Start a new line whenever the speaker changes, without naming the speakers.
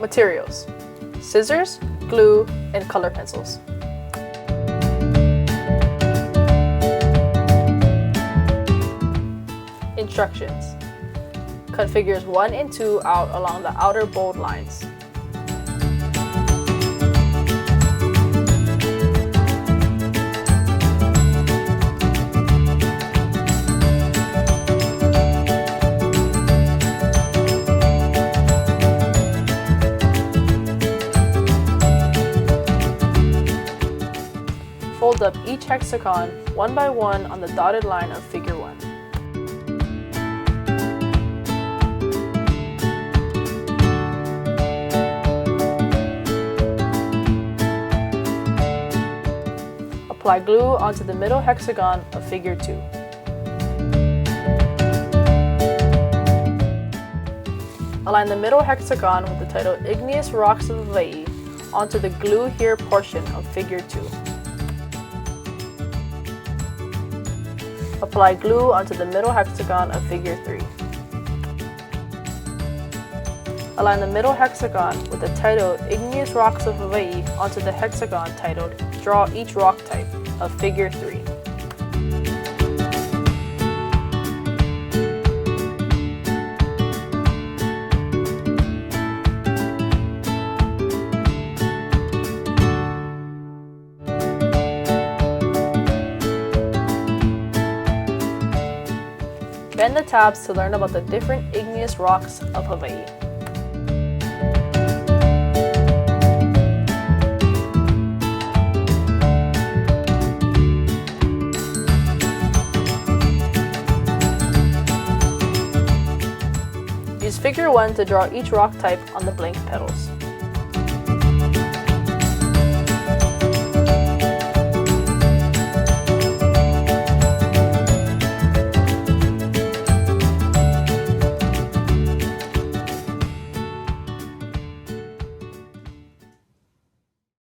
Materials: scissors, glue, and color pencils. Instructions: cut figures 1 and 2 out along the outer bold lines. Fold up each hexagon one by one on the dotted line of figure 1. Apply glue onto the middle hexagon of figure 2. Align the middle hexagon with the title Igneous Rocks of Hawaiʻi onto the glue here portion of figure 2. Apply glue onto the middle hexagon of figure 3. Align the middle hexagon with the title Igneous Rocks of Hawaiʻi onto the hexagon titled Draw Each Rock Type of figure 3. Bend the tabs to learn about the different igneous rocks of Hawaiʻi. Use figure 1 to draw each rock type on the blank petals.